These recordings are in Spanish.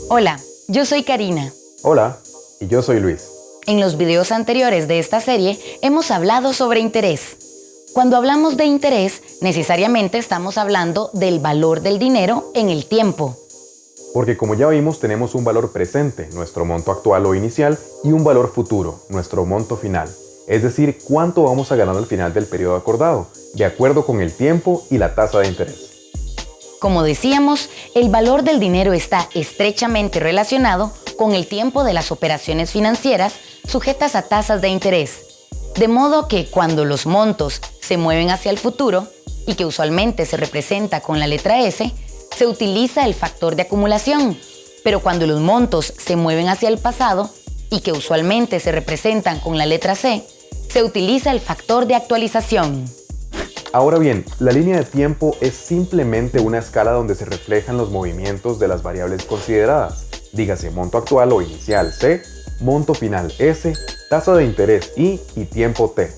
Hola, yo soy Karina. Hola, y yo soy Luis. En los videos anteriores de esta serie hemos hablado sobre interés. Cuando hablamos de interés, necesariamente estamos hablando del valor del dinero en el tiempo. Porque como ya vimos, tenemos un valor presente, nuestro monto actual o inicial, y un valor futuro, nuestro monto final. Es decir, cuánto vamos a ganar al final del periodo acordado, de acuerdo con el tiempo y la tasa de interés. Como decíamos, el valor del dinero está estrechamente relacionado con el tiempo de las operaciones financieras sujetas a tasas de interés. De modo que cuando los montos se mueven hacia el futuro, y que usualmente se representa con la letra S, se utiliza el factor de acumulación, pero cuando los montos se mueven hacia el pasado, y que usualmente se representan con la letra C, se utiliza el factor de actualización. Ahora bien, la línea de tiempo es simplemente una escala donde se reflejan los movimientos de las variables consideradas, dígase monto actual o inicial C, monto final S, tasa de interés I y tiempo T.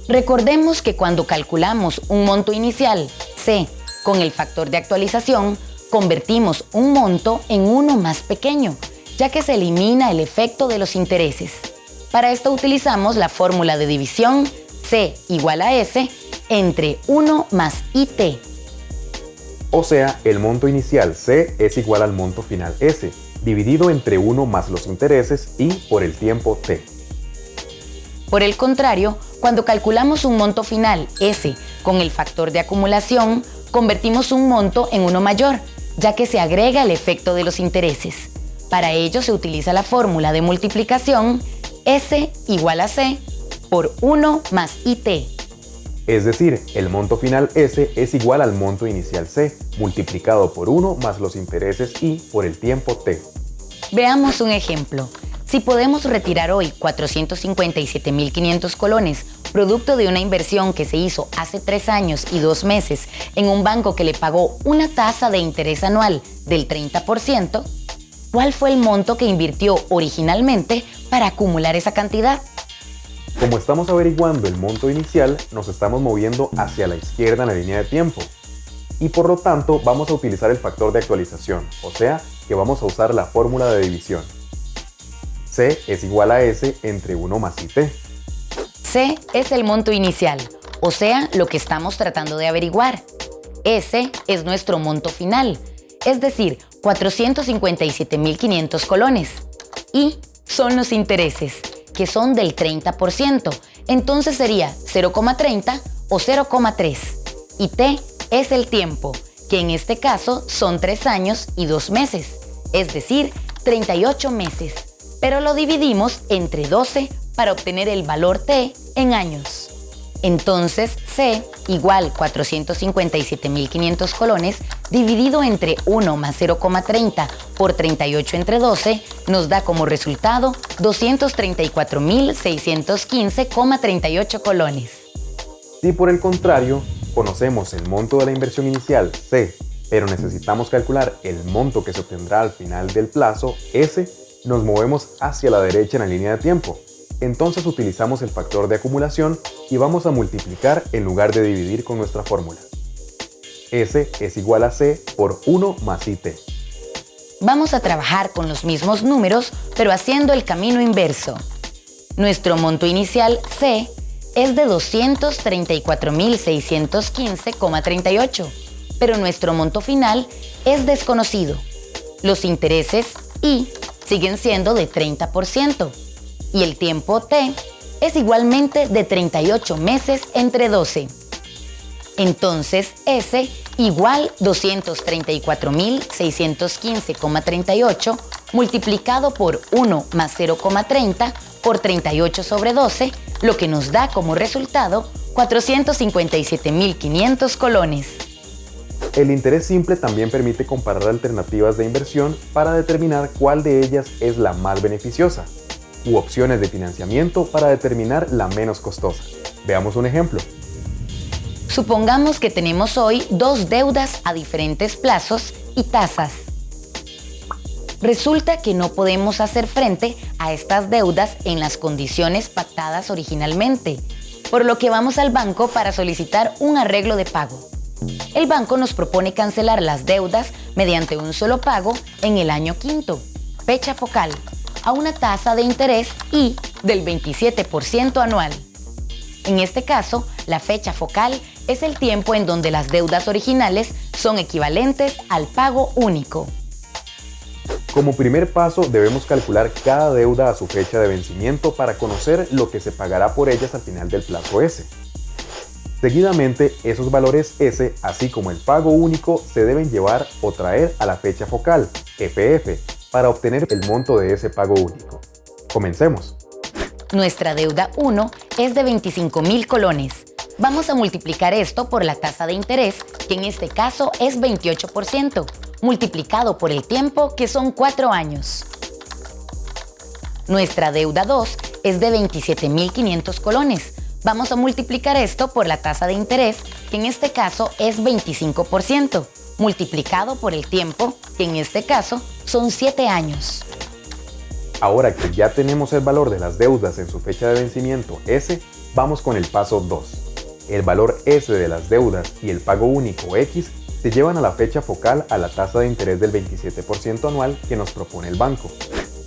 Recordemos que cuando calculamos un monto inicial C con el factor de actualización, convertimos un monto en uno más pequeño, ya que se elimina el efecto de los intereses. Para esto utilizamos la fórmula de división C igual a S entre 1 más IT. O sea, el monto inicial C es igual al monto final S, dividido entre 1 más los intereses I por el tiempo T. Por el contrario, cuando calculamos un monto final S con el factor de acumulación, convertimos un monto en uno mayor, ya que se agrega el efecto de los intereses. Para ello se utiliza la fórmula de multiplicación S igual a C por 1 más IT. Es decir, el monto final S es igual al monto inicial C, multiplicado por 1 más los intereses I por el tiempo T. Veamos un ejemplo. Si podemos retirar hoy 457.500 colones, producto de una inversión que se hizo hace 3 años y 2 meses en un banco que le pagó una tasa de interés anual del 30%, ¿cuál fue el monto que invirtió originalmente para acumular esa cantidad? Como estamos averiguando el monto inicial, nos estamos moviendo hacia la izquierda en la línea de tiempo. Y por lo tanto vamos a utilizar el factor de actualización, o sea, que vamos a usar la fórmula de división. C es igual a S entre 1 más IT. C es el monto inicial, o sea, lo que estamos tratando de averiguar. S es nuestro monto final, es decir, 457.500 colones. Y son los intereses, que son del 30%, entonces sería 0,30 o 0,3. Y T es el tiempo, que en este caso son 3 años y 2 meses, es decir, 38 meses, pero lo dividimos entre 12 para obtener el valor T en años. Entonces C igual 457.500 colones dividido entre 1 más 0,30 por 38 entre 12 nos da como resultado 234.615,38 colones. Si por el contrario conocemos el monto de la inversión inicial C, pero necesitamos calcular el monto que se obtendrá al final del plazo S, nos movemos hacia la derecha en la línea de tiempo. Entonces utilizamos el factor de acumulación y vamos a multiplicar en lugar de dividir con nuestra fórmula. S es igual a C por 1 más IT. Vamos a trabajar con los mismos números, pero haciendo el camino inverso. Nuestro monto inicial C es de 234.615,38, pero nuestro monto final es desconocido. Los intereses I siguen siendo de 30%. Y el tiempo T es igualmente de 38 meses entre 12. Entonces S igual 234.615,38 multiplicado por 1 más 0,30 por 38 sobre 12, lo que nos da como resultado 457.500 colones. El interés simple también permite comparar alternativas de inversión para determinar cuál de ellas es la más beneficiosa, u opciones de financiamiento para determinar la menos costosa. Veamos un ejemplo. Supongamos que tenemos hoy 2 deudas a diferentes plazos y tasas. Resulta que no podemos hacer frente a estas deudas en las condiciones pactadas originalmente, por lo que vamos al banco para solicitar un arreglo de pago. El banco nos propone cancelar las deudas mediante un solo pago en el año quinto, fecha focal, a una tasa de interés y del 27% anual. En este caso, la fecha focal es el tiempo en donde las deudas originales son equivalentes al pago único. Como primer paso, debemos calcular cada deuda a su fecha de vencimiento para conocer lo que se pagará por ellas al final del plazo S. Seguidamente, esos valores S, así como el pago único, se deben llevar o traer a la fecha focal, FF, para obtener el monto de ese pago único. Comencemos. Nuestra deuda 1 es de 25.000 colones. Vamos a multiplicar esto por la tasa de interés, que en este caso es 28%, multiplicado por el tiempo, que son 4 años. Nuestra deuda 2 es de 27.500 colones. Vamos a multiplicar esto por la tasa de interés, que en este caso es 25%, multiplicado por el tiempo, que en este caso son 7 años. Ahora que ya tenemos el valor de las deudas en su fecha de vencimiento S, vamos con el paso 2. El valor S de las deudas y el pago único X se llevan a la fecha focal a la tasa de interés del 27% anual que nos propone el banco.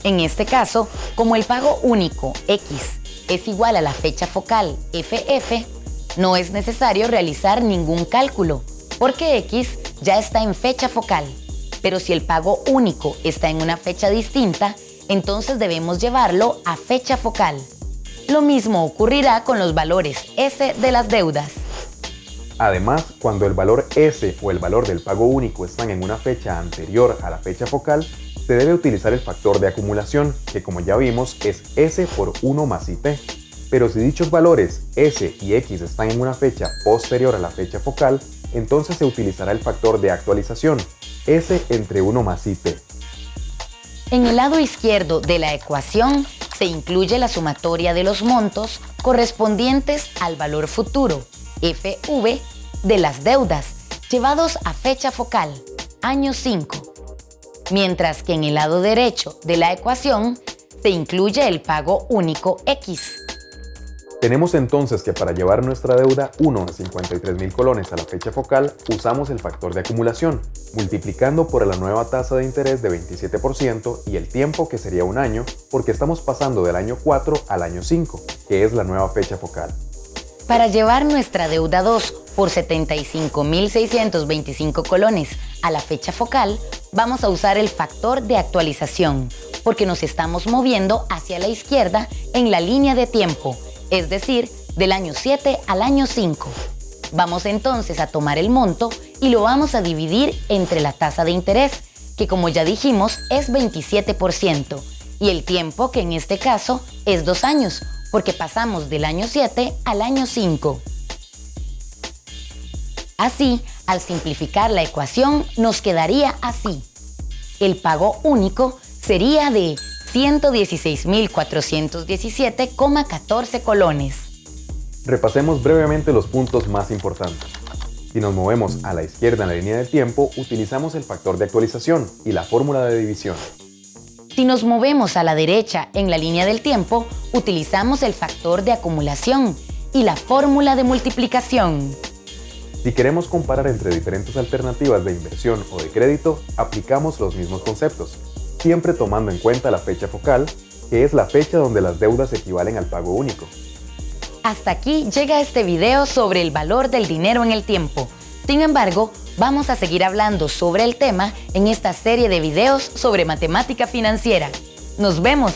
En este caso, como el pago único X es igual a la fecha focal FF, no es necesario realizar ningún cálculo, porque X ya está en fecha focal. Pero si el pago único está en una fecha distinta, entonces debemos llevarlo a fecha focal. Lo mismo ocurrirá con los valores S de las deudas. Además, cuando el valor S o el valor del pago único están en una fecha anterior a la fecha focal, se debe utilizar el factor de acumulación, que como ya vimos es S por 1 más IT. Pero si dichos valores S y X están en una fecha posterior a la fecha focal, entonces se utilizará el factor de actualización, S entre 1 más IT. En el lado izquierdo de la ecuación se incluye la sumatoria de los montos correspondientes al valor futuro, FV, de las deudas, llevados a fecha focal, año 5. Mientras que en el lado derecho de la ecuación se incluye el pago único X. Tenemos entonces que para llevar nuestra deuda 1 de 53.000 colones a la fecha focal, usamos el factor de acumulación, multiplicando por la nueva tasa de interés de 27% y el tiempo, que sería un año, porque estamos pasando del año 4 al año 5, que es la nueva fecha focal. Para llevar nuestra deuda 2 por 75.625 colones a la fecha focal, vamos a usar el factor de actualización, porque nos estamos moviendo hacia la izquierda en la línea de tiempo, es decir, del año 7 al año 5. Vamos entonces a tomar el monto y lo vamos a dividir entre la tasa de interés, que como ya dijimos es 27%, y el tiempo, que en este caso es 2 años, porque pasamos del año 7 al año 5. Así, al simplificar la ecuación, nos quedaría así. El pago único sería de 116.417,14 colones. Repasemos brevemente los puntos más importantes. Si nos movemos a la izquierda en la línea de tiempo, utilizamos el factor de actualización y la fórmula de división. Si nos movemos a la derecha en la línea del tiempo, utilizamos el factor de acumulación y la fórmula de multiplicación. Si queremos comparar entre diferentes alternativas de inversión o de crédito, aplicamos los mismos conceptos, siempre tomando en cuenta la fecha focal, que es la fecha donde las deudas equivalen al pago único. Hasta aquí llega este video sobre el valor del dinero en el tiempo. Sin embargo, vamos a seguir hablando sobre el tema en esta serie de videos sobre matemática financiera. ¡Nos vemos!